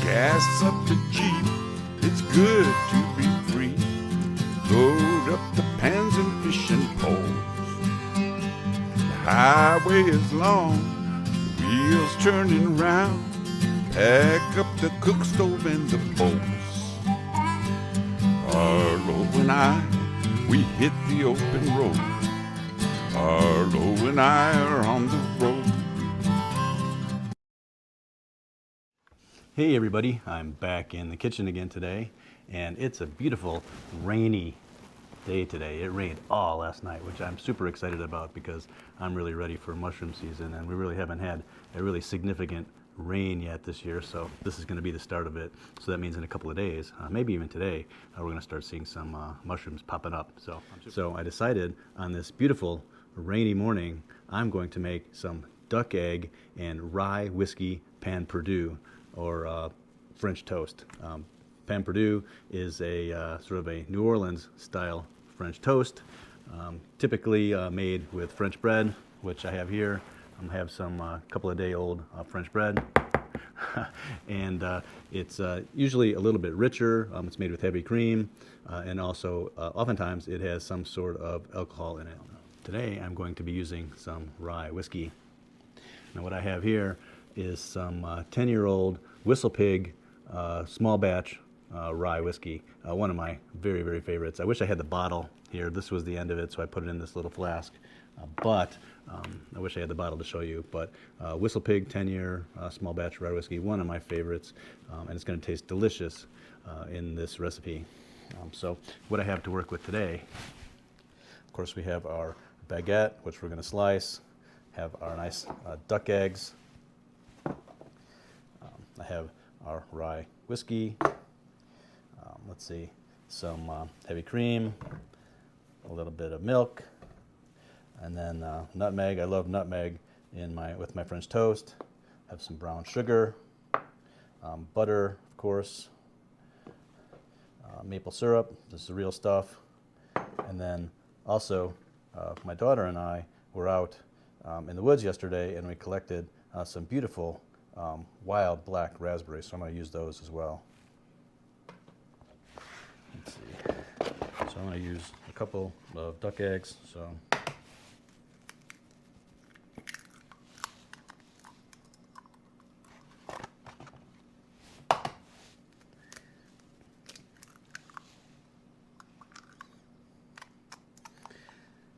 Gas up the Jeep, it's good to be free. Load up the pans and fishing poles. The highway is long, the wheels turning round. Pack up the cook stove and the bowls. Arlo and I, we hit the open road. Arlo and I are on the road. Hey everybody, I'm back in the kitchen again today, and it's a beautiful rainy day today. It rained all last night, which I'm super excited about because I'm really ready for mushroom season, and we really haven't had a really significant rain yet this year, so this is going to be the start of it. So that means in a couple of days, maybe even today, we're going to start seeing some mushrooms popping up. So I decided on this beautiful rainy morning, I'm going to make some duck egg and rye whiskey pan Perdu, or French toast. Pan Perdu is a sort of a New Orleans style French toast, typically made with French bread, which I have here. I have some couple of day old French bread, and it's usually a little bit richer. It's made with heavy cream, and also oftentimes it has some sort of alcohol in it. Today I'm going to be using some rye whiskey. Now what I have here is some 10-year-old Whistle Pig small batch rye whiskey, one of my very, very favorites. I wish I had the bottle here. This was the end of it, so I put it in this little flask. But I wish I had the bottle to show you. But Whistle Pig 10-year small batch rye whiskey, one of my favorites, and it's going to taste delicious in this recipe. So what I have to work with today, of course, we have our baguette, which we're going to slice, have our nice duck eggs. I have our rye whiskey, let's see, some heavy cream, a little bit of milk, and then nutmeg. I love nutmeg with my French toast. I have some brown sugar, butter, of course, maple syrup. This is the real stuff. And then also, my daughter and I were out in the woods yesterday, and we collected some beautiful wild black raspberries, so I'm going to use those as well. Let's see. So I'm going to use a couple of duck eggs. So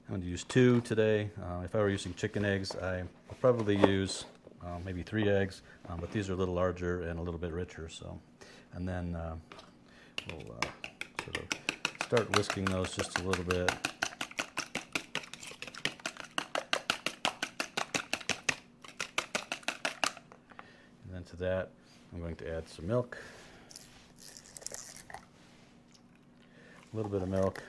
I'm going to use 2 today. If I were using chicken eggs, I would probably use maybe 3 eggs, but these are a little larger and a little bit richer. So, and then we'll sort of start whisking those just a little bit. And then to that, I'm going to add some milk, a little bit of milk,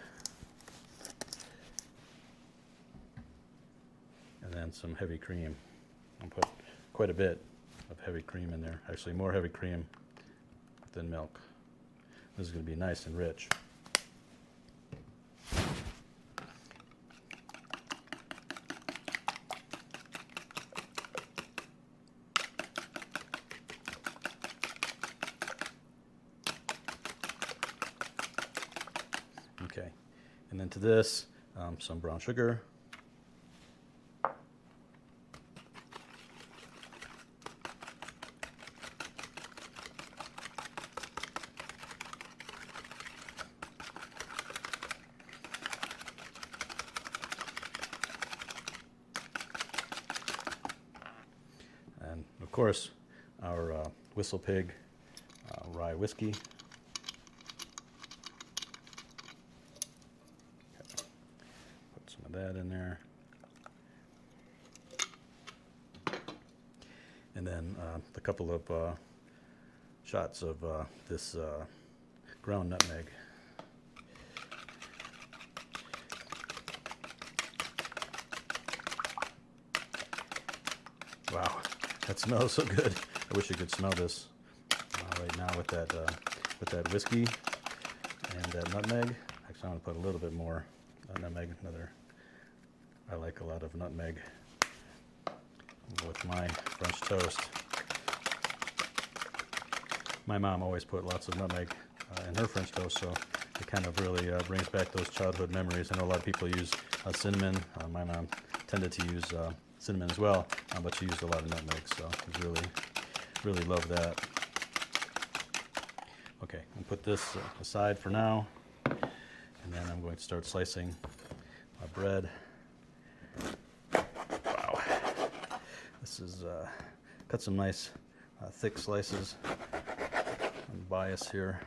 and then some heavy cream. I'll put quite a bit of heavy cream in there, actually more heavy cream than milk. This is going to be nice and rich. Okay, and then to this, some brown sugar. And of course, our Whistle Pig rye whiskey. Okay. Put some of that in there. And then a couple of shots of this ground nutmeg. Wow, that smells so good. I wish you could smell this right now with that whiskey and that nutmeg. Actually, I'm going to put a little bit more nutmeg. I like a lot of nutmeg with my French toast. My mom always put lots of nutmeg in her French toast, so it kind of really brings back those childhood memories. I know a lot of people use cinnamon. My mom tended to use cinnamon as well, but she used a lot of nutmeg, so I really love that. Okay, I'll put this aside for now, and then I'm going to start slicing my bread. Wow, this is cut some nice thick slices. I'm biased here.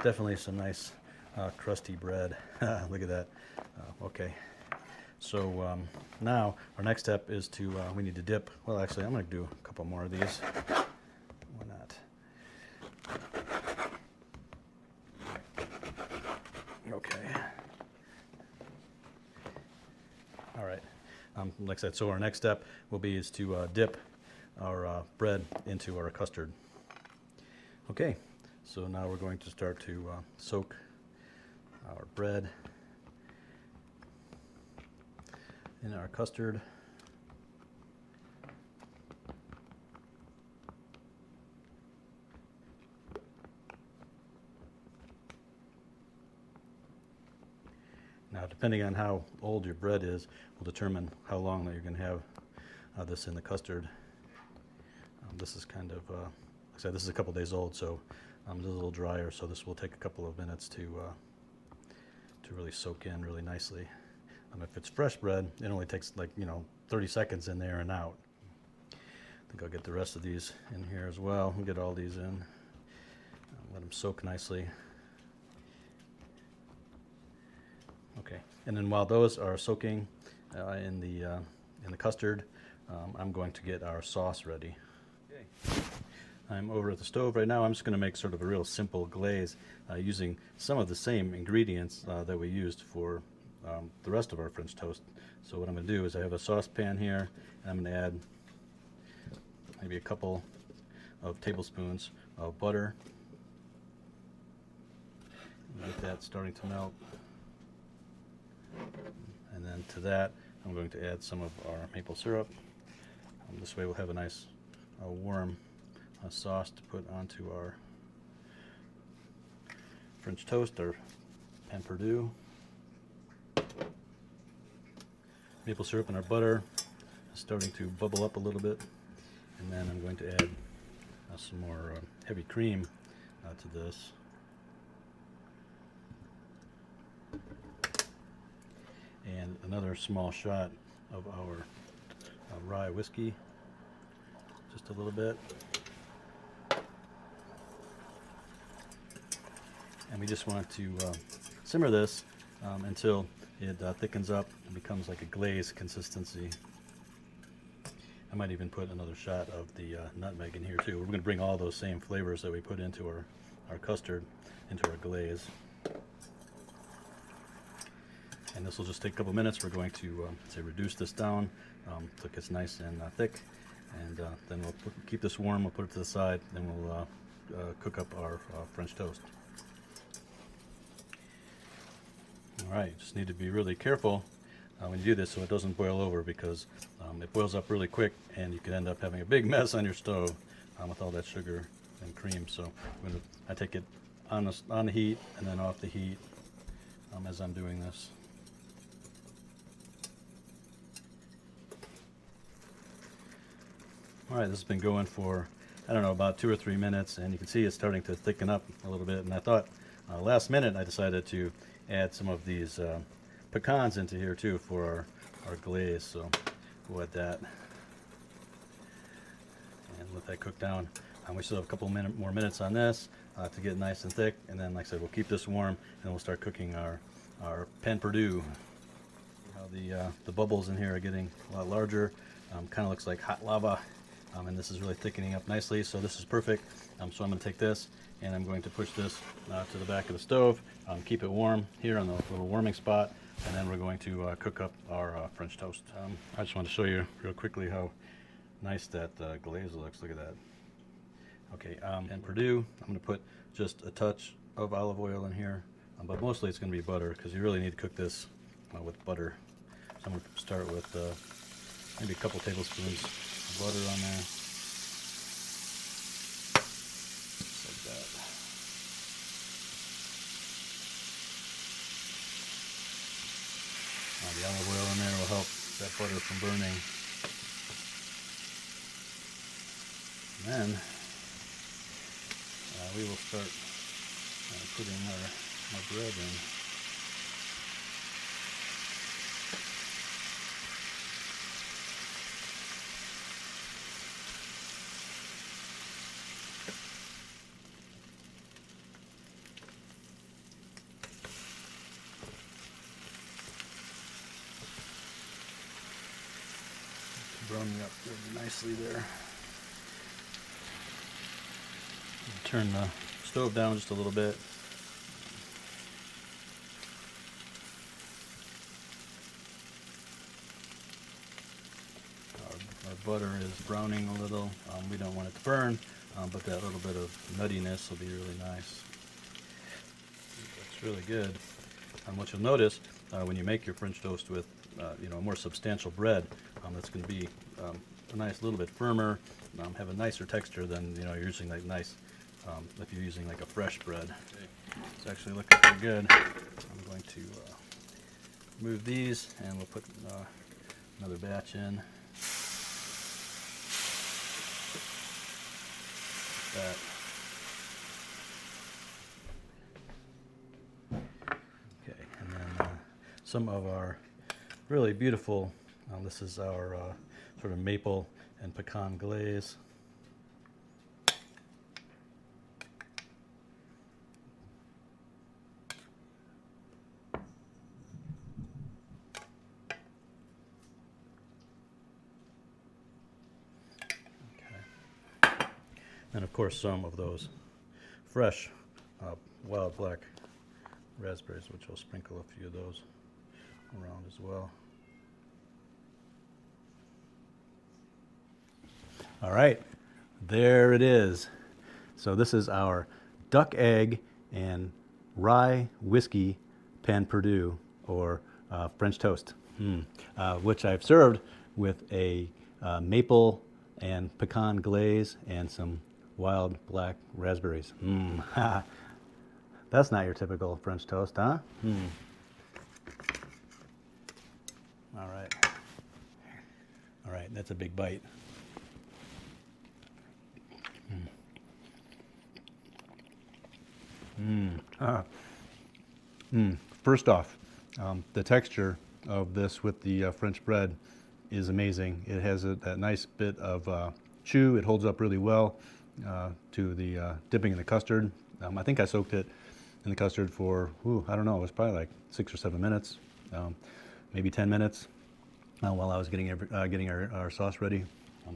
Definitely some nice crusty bread. Look at that. Okay, so now our next step is to, we need to dip. Well, actually, I'm going to do a couple more of these. Why not? Okay. All right. Like I said, so our next step will be is to dip our bread into our custard. Okay. So now we're going to start to soak our bread in our custard. Now, depending on how old your bread is, will determine how long that you're going to have this in the custard. This is kind of, like I said, this is a couple days old, so this is a little drier, so this will take a couple of minutes to really soak in really nicely. If it's fresh bread, it only takes 30 seconds in there and out. I think I'll get the rest of these in here as well. We'll get all these in. Let them soak nicely. Okay, and then while those are soaking in the custard, I'm going to get our sauce ready. Okay. I'm over at the stove right now. I'm just going to make sort of a real simple glaze using some of the same ingredients that we used for the rest of our French toast. So what I'm going to do is I have a saucepan here, and I'm going to add maybe a couple of tablespoons of butter. Get that starting to melt. And then to that, I'm going to add some of our maple syrup. This way we'll have a nice warm sauce to put onto our French toast, or Perdu. Maple syrup and our butter is starting to bubble up a little bit, and then I'm going to add some more heavy cream to this. And another small shot of our rye whiskey, just a little bit. And we just want to simmer this until it thickens up and becomes like a glaze consistency. I might even put another shot of the nutmeg in here too. We're going to bring all those same flavors that we put into our custard into our glaze. And this will just take a couple minutes. We're going to reduce this down so it gets nice and thick, and then we'll keep this warm. We'll put it to the side, then we'll cook up our French toast. All right, just need to be really careful when you do this so it doesn't boil over, because it boils up really quick and you could end up having a big mess on your stove with all that sugar and cream. So I take it on the heat and then off the heat as I'm doing this. All right, this has been going for, I don't know, about 2 or 3 minutes, and you can see it's starting to thicken up a little bit. And I thought last minute I decided to add some of these pecans into here too for our glaze. So we'll add that and let that cook down. We still have a couple more minutes on this to get nice and thick, and then, like I said, we'll keep this warm and we'll start cooking our Perdu. How the bubbles in here are getting a lot larger. Kind of looks like hot lava. And this is really thickening up nicely, so this is perfect. So I'm going to take this and I'm going to push this to the back of the stove, keep it warm here on the little warming spot, and then we're going to cook up our French toast. I just want to show you real quickly how nice that glaze looks. Look at that. Okay, and Perdu, I'm going to put just a touch of olive oil in here but mostly it's going to be butter because you really need to cook this with butter. So I'm going to start with maybe a couple tablespoons of butter on there. Just like that. The olive oil in there will help that butter from burning. And then we will start putting our bread in. Browning up really nicely there. Turn the stove down just a little bit. Our butter is browning a little. We don't want it to burn, but that little bit of nuttiness will be really nice. That's really good. And what you'll notice when you make your French toast with a more substantial bread, it's going to be a nice little bit firmer, have a nicer texture than you're using like nice if you're using like a fresh bread. It's actually looking pretty good. I'm going to move these and we'll put another batch in. That. Okay, and then some of our really beautiful, this is our sort of maple and pecan glaze. And of course some of those fresh wild black raspberries, which I'll sprinkle a few of those around as well. All right, there it is. So this is our duck egg and rye whiskey pan Perdu, or French toast, which I've served with a maple and pecan glaze and some wild black raspberries. That's not your typical French toast, huh? All right, that's a big bite. First off, the texture of this with the French bread is amazing. It has that nice bit of chew. It holds up really well to the dipping in the custard. I think I soaked it in the custard for, I don't know, it was probably like 6 or 7 minutes, maybe 10 minutes while I was getting our sauce ready.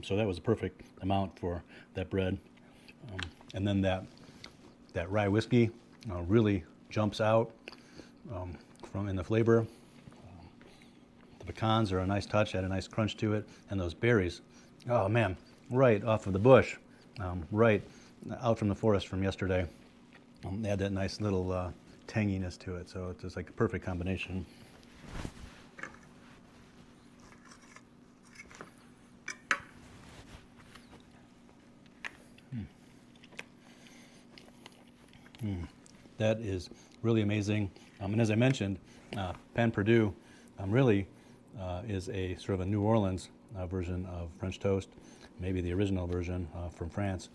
So that was a perfect amount for that bread. And then that rye whiskey really jumps out from in the flavor. The pecans are a nice touch, add a nice crunch to it, and those berries, oh man, right off of the bush, right out from the forest from yesterday. They add that nice little tanginess to it, so it's just like a perfect combination. That is really amazing. And as I mentioned, pan Perdu really is a sort of a New Orleans version of French toast, maybe the original version from France.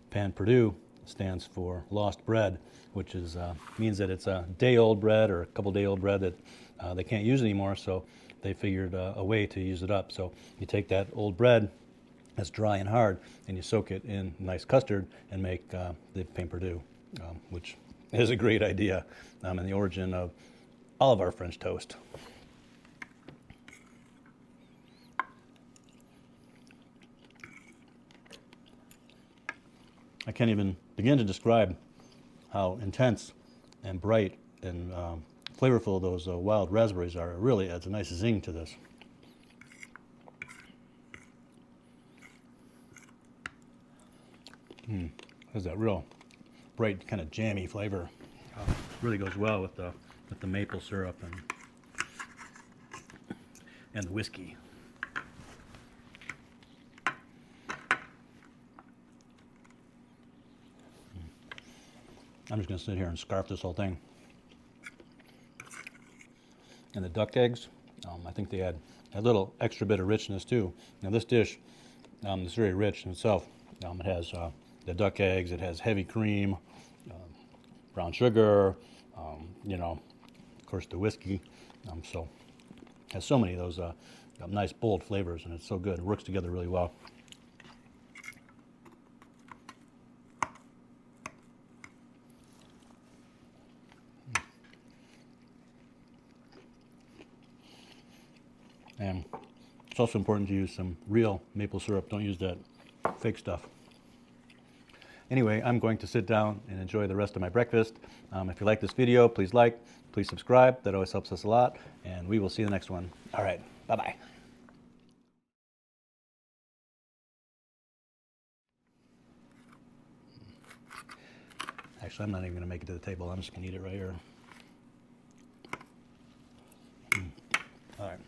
Pan Perdu stands for lost bread, which is means that it's a day-old bread or a couple-day-old bread that they can't use anymore, so they figured a way to use it up. So you take that old bread that's dry and hard, and you soak it in nice custard and make the pan Perdu, which is a great idea and the origin of all of our French toast. I can't even begin to describe how intense and bright and flavorful those wild raspberries are. It really adds a nice zing to this. Has that real bright kind of jammy flavor. Really goes well with the maple syrup and the whiskey. I'm just going to sit here and scarf this whole thing. And the duck eggs, I think they add a little extra bit of richness too. Now this dish is very rich in itself. It has the duck eggs, it has heavy cream, brown sugar, of course the whiskey. So it has so many of those nice bold flavors, and it's so good. It works together really well. And it's also important to use some real maple syrup. Don't use that fake stuff. Anyway, I'm going to sit down and enjoy the rest of my breakfast. If you like this video, please like, please subscribe. That always helps us a lot. And we will see you in the next one. All right, bye-bye. Actually, I'm not even going to make it to the table. I'm just going to eat it right here. All right.